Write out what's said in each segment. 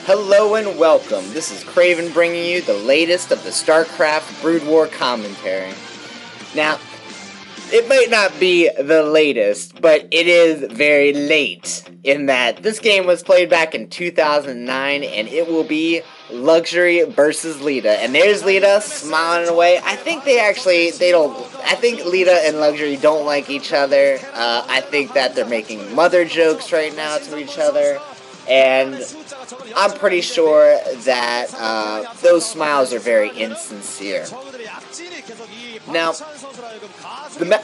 Hello and welcome. This is Craven bringing you the latest of the StarCraft Broodwar commentary. Now, it might not be the latest, but it is very late in that this game was played back in 2009 and it will be Luxury versus Leta. And there's Leta smiling away. I think I think Leta and Luxury don't like each other. I think that they're making mother jokes right now to each other. And I'm pretty sure that those smiles are very insincere. Now,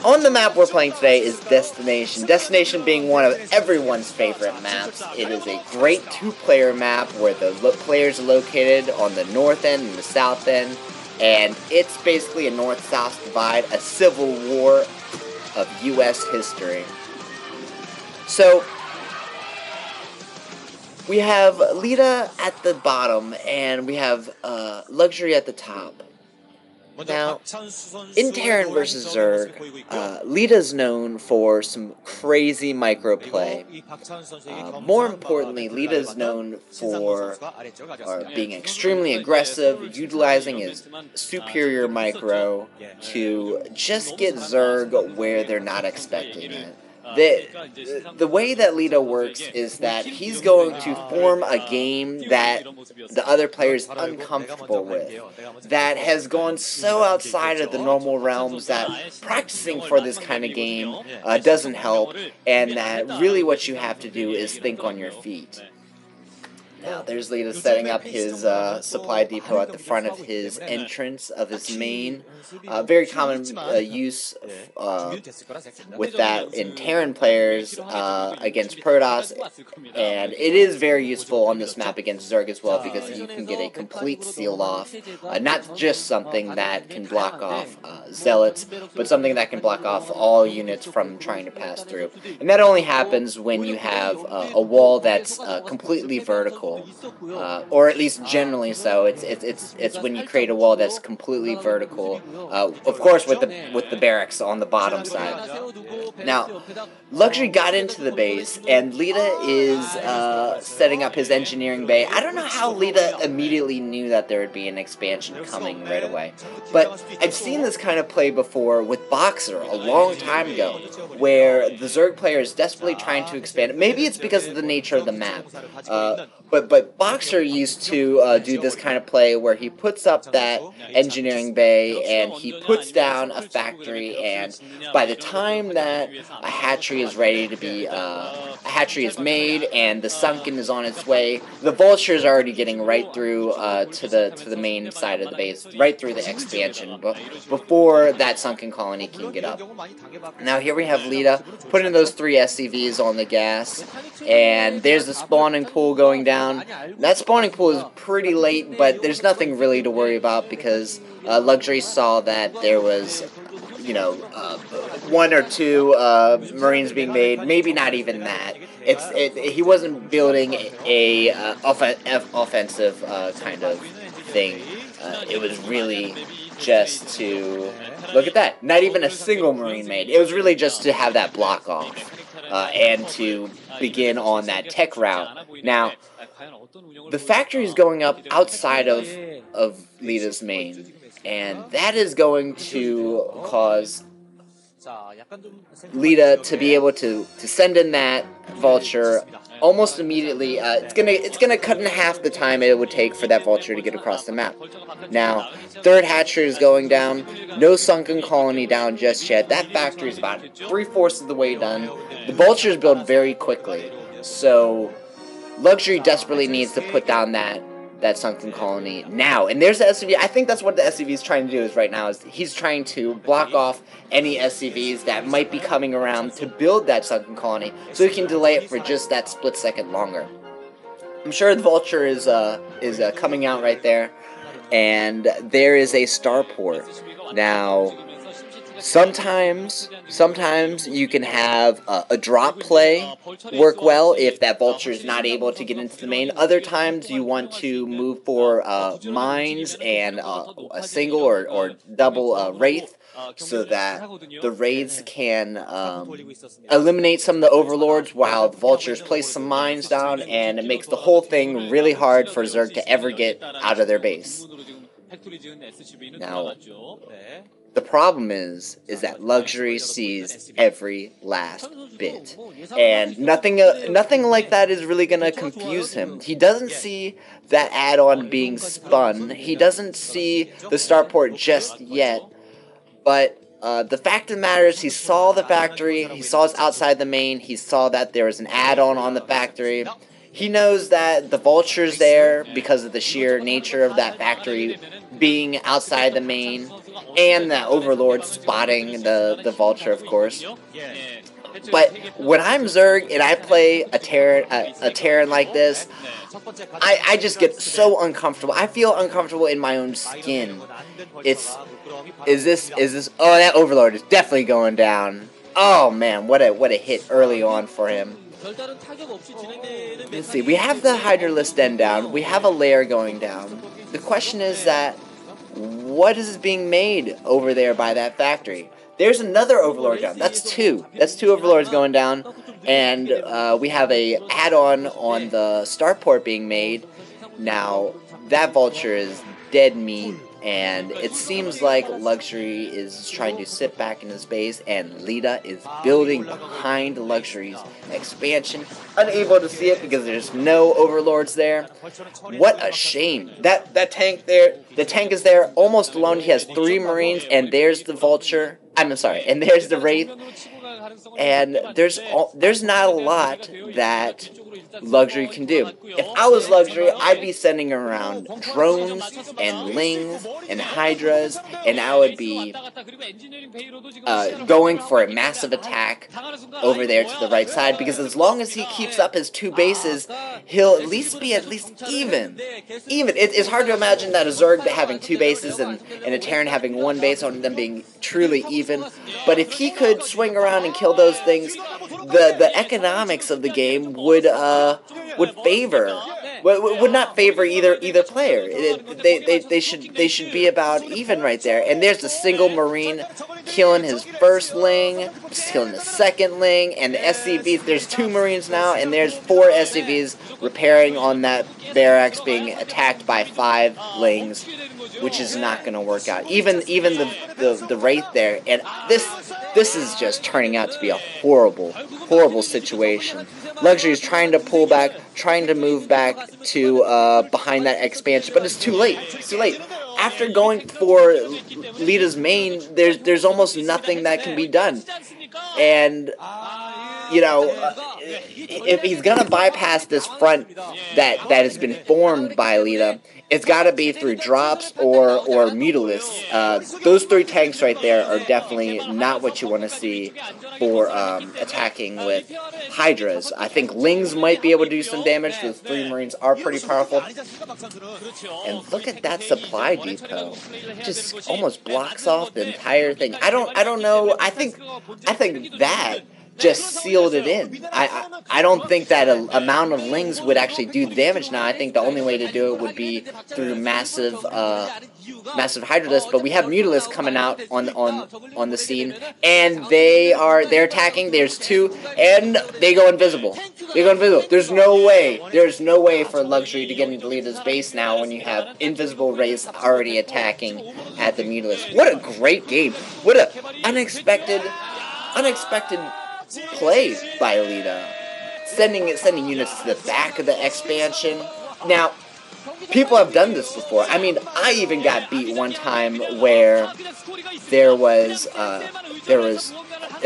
on the map we're playing today is Destination. Destination being one of everyone's favorite maps. It is a great two-player map where the players are located on the north end and the south end. And it's basically a north-south divide, a civil war of U.S. history. So, we have Leta at the bottom, and we have Luxury at the top. Now, in Terran vs. Zerg, Leta's known for some crazy microplay. More importantly, Leta's known for being extremely aggressive, utilizing his superior micro to just get Zerg where they're not expecting it. The way that Leta works is that he's going to form a game that the other player is uncomfortable with, that has gone so outside of the normal realms that practicing for this kind of game doesn't help, and that really what you have to do is think on your feet. Now, there's Leta setting up his supply depot at the front of his entrance of his main. Very common use with that in Terran players against Protoss, and it is very useful on this map against Zerg as well because you can get a complete seal off. Not just something that can block off Zealots, but something that can block off all units from trying to pass through. And that only happens when you have a wall that's completely vertical. Or at least generally so. It's when you create a wall that's completely vertical. Of course, with the barracks on the bottom side. Now, Luxury got into the base, and Leta is setting up his engineering bay. I don't know how Leta immediately knew that there would be an expansion coming right away, but I've seen this kind of play before with Boxer a long time ago, where the Zerg player is desperately trying to expand. Maybe it's because of the nature of the map, but Boxer used to do this kind of play where he puts up that engineering bay and he puts down a factory, and by the time that a hatchery is ready to be, a hatchery is made and the sunken is on its way, the vulture is already getting right through to the main side of the base, right through the expansion, before that sunken colony can get up. Now here we have Leta putting those 3 SCVs on the gas, and there's the spawning pool going down. That spawning pool is pretty late, but there's nothing really to worry about because Luxury saw that there was, 1 or 2 Marines being made, maybe not even that. He wasn't building a offensive kind of thing. It was really just to, look at that, not even a single Marine made. It was really just to have that block off and to begin on that tech route. Now, the factory is going up outside of Leta's main, and that is going to cause Leta to be able to send in that vulture almost immediately. It's gonna cut in half the time it would take for that vulture to get across the map. Now, 3rd hatchery is going down. No sunken colony down just yet. That factory is about 3/4 of the way done. The vultures build very quickly, so Luxury desperately needs to put down that sunken colony now. And there's the SCV. I think that's what the SCV is trying to do right now, is he's trying to block off any SCVs that might be coming around to build that sunken colony so he can delay it for just that split second longer. I'm sure the vulture is coming out right there, and there is a starport. Now, Sometimes you can have a drop play work well if that vulture is not able to get into the main. Other times you want to move for mines and a single or double wraith, so that the raids can eliminate some of the overlords while the vultures place some mines down, and it makes the whole thing really hard for Zerg to ever get out of their base. Now, the problem is that Luxury sees every last bit, and nothing like that is really gonna confuse him. He doesn't see that add-on being spun. He doesn't see the starport just yet, but the fact of the matter is he saw the factory. He saw us outside the main. He saw that there was an add-on on the factory. He knows that the vulture's there because of the sheer nature of that factory being outside the main, and the overlord spotting the vulture, of course. But when I'm Zerg and I play a Terran like this, I just get so uncomfortable. I feel uncomfortable in my own skin. Is this? Oh, that overlord is definitely going down. Oh man, what a hit early on for him. Let's see, we have the Hydralisk Den down, we have a lair going down. The question is that, what is being made over there by that factory? There's another overlord down. That's two overlords going down, and we have a add-on on the starport being made. Now, that vulture is dead meat, and it seems like Luxury is trying to sit back in his base, and Leta is building behind Luxury's expansion, unable to see it because there's no overlords there. What a shame. That tank there, the tank is there almost alone. He has 3 Marines, and there's the vulture. I'm sorry, and there's the Wraith. And there's not a lot that Luxury can do. If I was Luxury, I'd be sending around drones and lings and hydras, and I would be going for a massive attack over there to the right side, because as long as he keeps up his 2 bases, he'll at least be even. It's hard to imagine that a Zerg having 2 bases and a Terran having 1 base, on them being truly even. But if he could swing around and kill those things, the economics of the game would not favor either player. They should be about even right there. And there's the single Marine killing his first Ling, killing the second Ling, and the SCVs. There's 2 Marines now, and there's 4 SCVs repairing on that barracks being attacked by 5 Lings, which is not going to work out. Even the Wraith there, and this is just turning out to be a horrible situation. Luxury is trying to pull back, trying to move back to behind that expansion, but it's too late. After going for Leta's main, there's almost nothing that can be done. And if he's gonna bypass this front that has been formed by Leta, it's got to be through drops or Mutalisks. Those 3 tanks right there are definitely not what you want to see for attacking with Hydras. I think Lings might be able to do some damage. Those 3 Marines are pretty powerful. And look at that supply depot. It just almost blocks off the entire thing. I don't know. I think that just sealed it in. I don't think that amount of Lings would actually do the damage now. I think the only way to do it would be through massive Hydralisk, but we have Mutalisks coming out on the scene, and they're attacking. There's 2, and they go invisible. There's no way for Luxury to get into Leta's base now when you have invisible Wraiths already attacking at the Mutalisk. What a great game. What a unexpected play by Leta, sending units to the back of the expansion. Now, people have done this before. I mean, I even got beat one time where there was a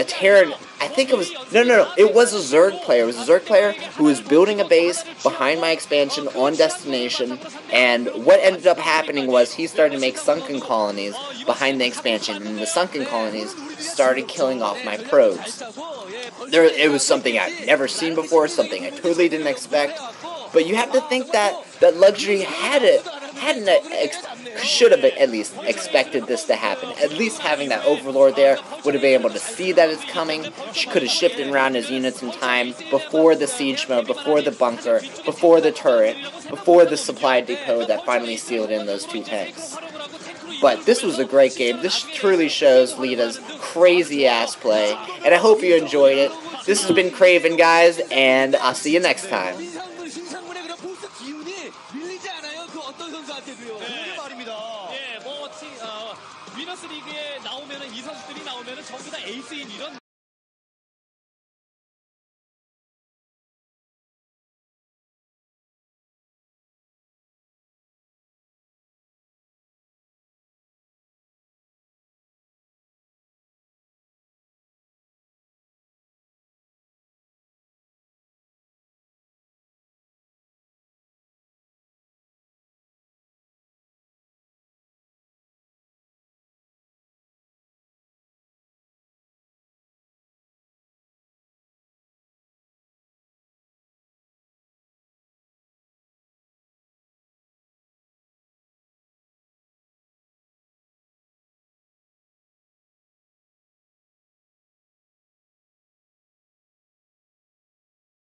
Terran. I think it was it was a Zerg player. It was a Zerg player who was building a base behind my expansion on destination, and what ended up happening was he started to make sunken colonies behind the expansion, and the sunken colonies started killing off my probes. It was something I'd never seen before, something I totally didn't expect. But you have to think that Luxury had should have at least expected this to happen. At least having that Overlord there would have been able to see that it's coming. She could have shifted around his units in time before the siege mode, before the bunker, before the turret, before the supply depot that finally sealed in those 2 tanks. But this was a great game. This truly shows Leta's crazy-ass play, and I hope you enjoyed it. This has been Craven, guys, and I'll see you next time. 위너스 리그에 나오면은 이 선수들이 나오면은 전부 다 에이스인 이런